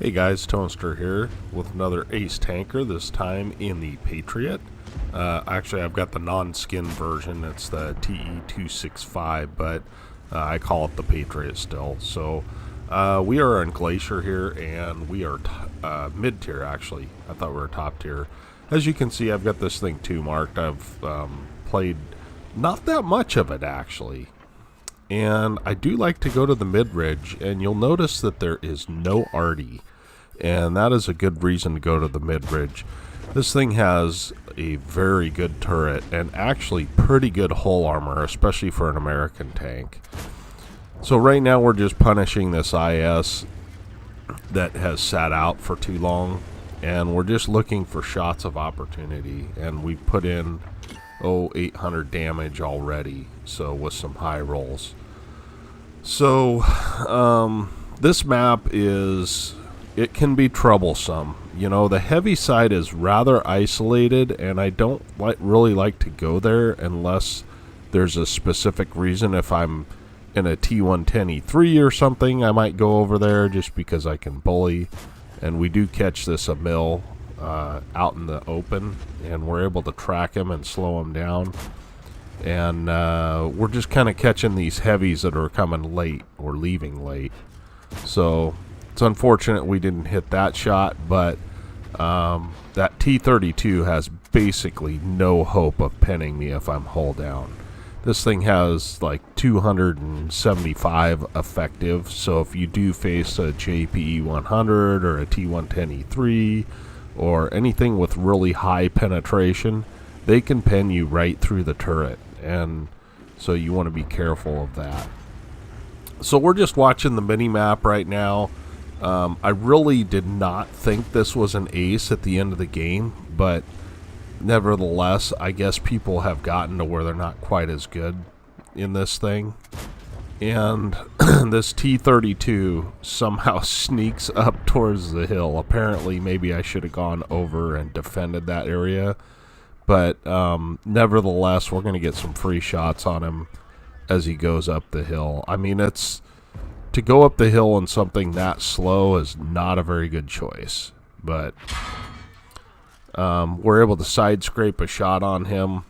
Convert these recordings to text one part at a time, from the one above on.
Hey guys, Toaster here with another Ace Tanker, this time in the Patriot. Actually, I've got the non-skin version. It's the TE265, but I call it the Patriot still. So we are in Glacier here, and we are mid-tier, actually. I thought we were top tier. As you can see, I've got this thing too marked. I've played not that much of it, actually. And I do like to go to the mid-ridge, and you'll notice that there is no arty. And that is a good reason to go to the mid-ridge. This thing has a very good turret and actually pretty good hull armor, especially for an American tank. So right now we're just punishing this IS that has sat out for too long, and we're just looking for shots of opportunity. And we put in 800 damage already, so with some high rolls. So this map is, it can be troublesome. You know, the heavy side is rather isolated, and I don't really like to go there unless there's a specific reason. If I'm in a T110E3 or something, I might go over there just because I can bully. And we do catch this a mill out in the open, and we're able to track him and slow him down. And we're just kind of catching these heavies that are coming late or leaving late. So it's unfortunate we didn't hit that shot, but that T32 has basically no hope of pinning me if I'm hull down. This thing has like 275 effective, so if you do face a JPE 100 or a T110E3 or anything with really high penetration, they can pin you right through the turret, and so you want to be careful of that. So we're just watching the mini map right now. I really did not think this was an ace at the end of the game, but nevertheless, I guess people have gotten to where they're not quite as good in this thing. And this T32 somehow sneaks up towards the hill. Apparently, maybe I should have gone over and defended that area. But nevertheless, we're going to get some free shots on him as he goes up the hill. I mean, to go up the hill in something that slow is not a very good choice. But we're able to side scrape a shot on him.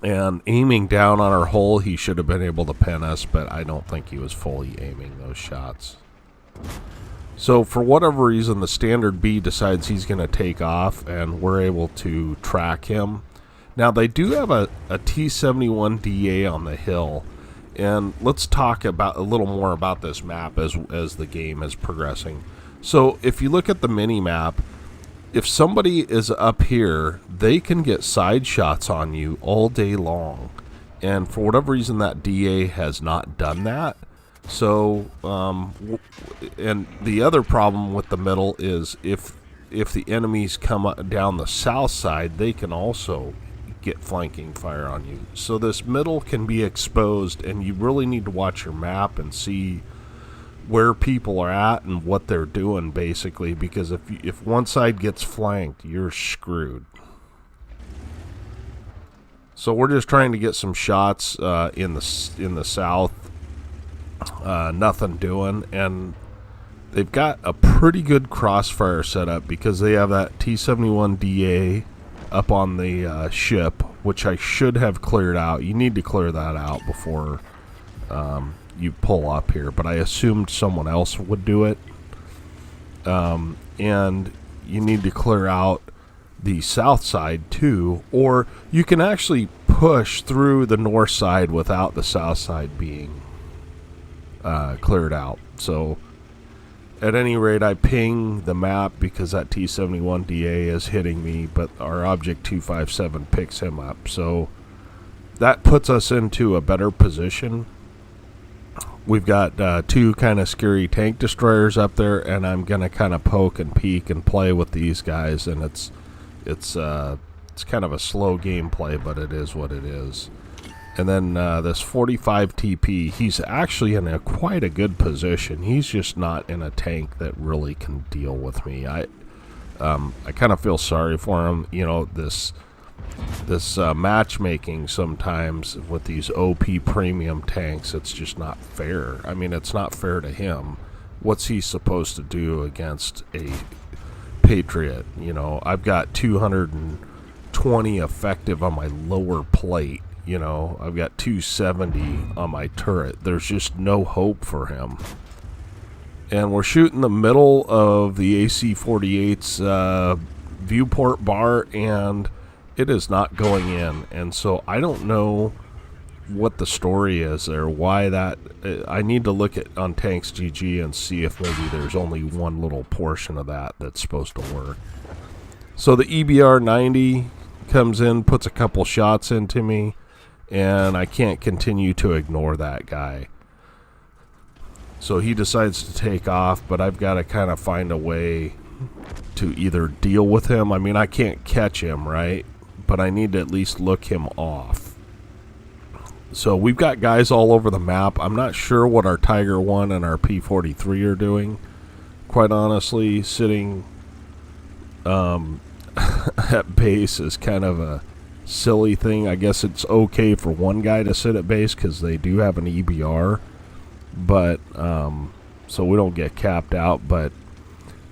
And aiming down on our hull, he should have been able to pin us, but I don't think he was fully aiming those shots. So for whatever reason, the standard B decides he's going to take off, and we're able to track him. Now, they do have a T71 DA on the hill, and let's talk about a little more about this map as the game is progressing. So if you look at the mini map, if somebody is up here, they can get side shots on you all day long, and for whatever reason, that DA has not done that. So, and the other problem with the middle is if the enemies come up down the south side, they can also get flanking fire on you. So this middle can be exposed, and you really need to watch your map and see where people are at and what they're doing, basically, because if one side gets flanked, you're screwed. So we're just trying to get some shots in the south. Nothing doing, and they've got a pretty good crossfire setup because they have that T71 DA up on the ship, which I should have cleared out. You need to clear that out before you pull up here, but I assumed someone else would do it. And you need to clear out the south side too, or you can actually push through the north side without the south side being cleared out. So at any rate, I ping the map because that T71 DA is hitting me, but our Object 257 picks him up. So that puts us into a better position. We've got two kind of scary tank destroyers up there, and I'm gonna kind of poke and peek and play with these guys, and it's kind of a slow gameplay, but it is what it is. And then this 45 TP, he's actually in quite a good position. He's just not in a tank that really can deal with me. I kind of feel sorry for him. You know, this matchmaking sometimes with these OP premium tanks, it's just not fair. I mean, it's not fair to him what's he supposed to do against a Patriot? You know, I've got 220 effective on my lower plate. You know, I've got 270 on my turret. There's just no hope for him. And we're shooting the middle of the AC-48's viewport bar, and it is not going in. And so I don't know what the story is there, why that. I need to look at on Tanks GG and see if maybe there's only one little portion of that that's supposed to work. So the EBR 90 comes in, puts a couple shots into me, and I can't continue to ignore that guy. So he decides to take off, but I've got to kind of find a way to either deal with him. I mean, I can't catch him, right? But I need to at least look him off. So we've got guys all over the map. I'm not sure what our Tiger 1 and our P-43 are doing, quite honestly. Sitting at base is kind of a silly thing. I guess it's okay for one guy to sit at base because they do have an EBR. But, so we don't get capped out, but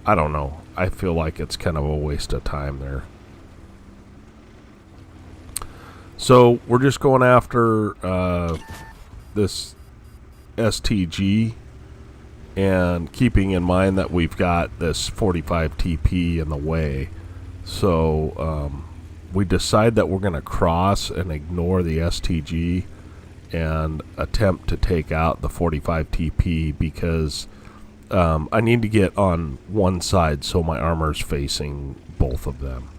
I don't know. I feel like it's kind of a waste of time there. So we're just going after this STG and keeping in mind that we've got this 45 TP in the way. So we decide that we're going to cross and ignore the STG and attempt to take out the 45 TP because I need to get on one side so my armor's facing both of them.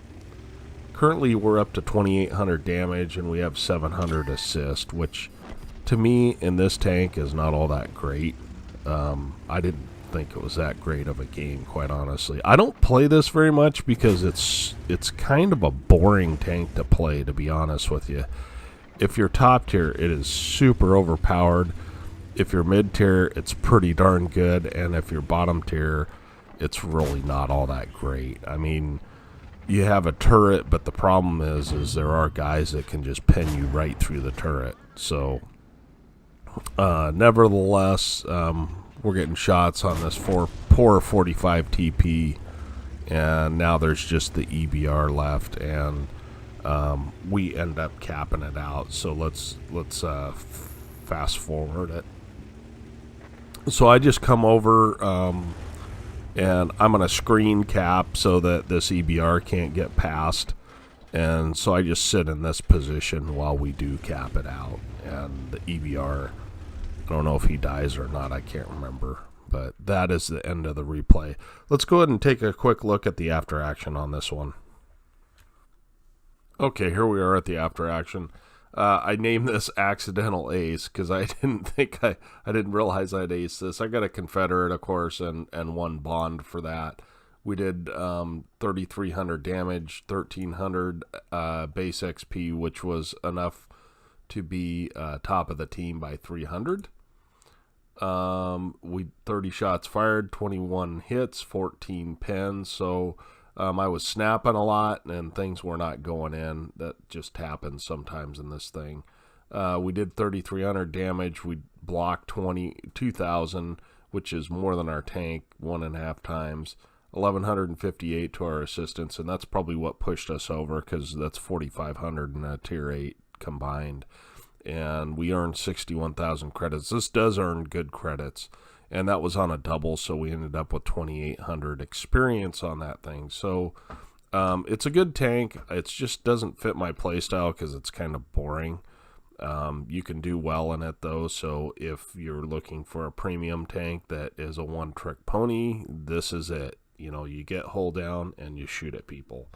Currently we're up to 2,800 damage and we have 700 assist, which to me in this tank is not all that great. I didn't think it was that great of a game, quite honestly. I don't play this very much because it's kind of a boring tank to play, to be honest with you. If you're top tier, it is super overpowered. If you're mid tier, it's pretty darn good. And if you're bottom tier, it's really not all that great. I mean, you have a turret, but the problem is there are guys that can just pin you right through the turret. So, nevertheless, we're getting shots on this poor 45 TP. And now there's just the EBR left, and we end up capping it out. So let's fast forward it. So I just come over and I'm going to screen cap so that this EBR can't get past. And so I just sit in this position while we do cap it out. And the EBR, I don't know if he dies or not, I can't remember. But that is the end of the replay. Let's go ahead and take a quick look at the after action on this one. Okay, here we are at the after action. I named this Accidental Ace because I didn't think I didn't realize I'd ace this. I got a Confederate, of course, and one Bond for that. We did 3,300 damage, 1,300 base XP, which was enough to be top of the team by 300. We 30 shots fired, 21 hits, 14 pens. So I was snapping a lot and things were not going in. That just happens sometimes in this thing. We did 3,300 damage. We blocked 2,000, which is more than our tank 1.5 times. 1,158 to our assistance, and that's probably what pushed us over because that's 4,500 in a tier 8 combined. And we earned 61,000 credits. This does earn good credits. And that was on a double, so we ended up with 2,800 experience on that thing. So it's a good tank. It just doesn't fit my playstyle because it's kind of boring. You can do well in it, though. So if you're looking for a premium tank that is a one-trick pony, this is it. You know, you get hull down and you shoot at people.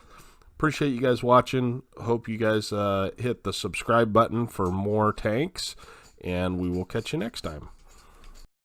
Appreciate you guys watching. Hope you guys hit the subscribe button for more tanks. And we will catch you next time.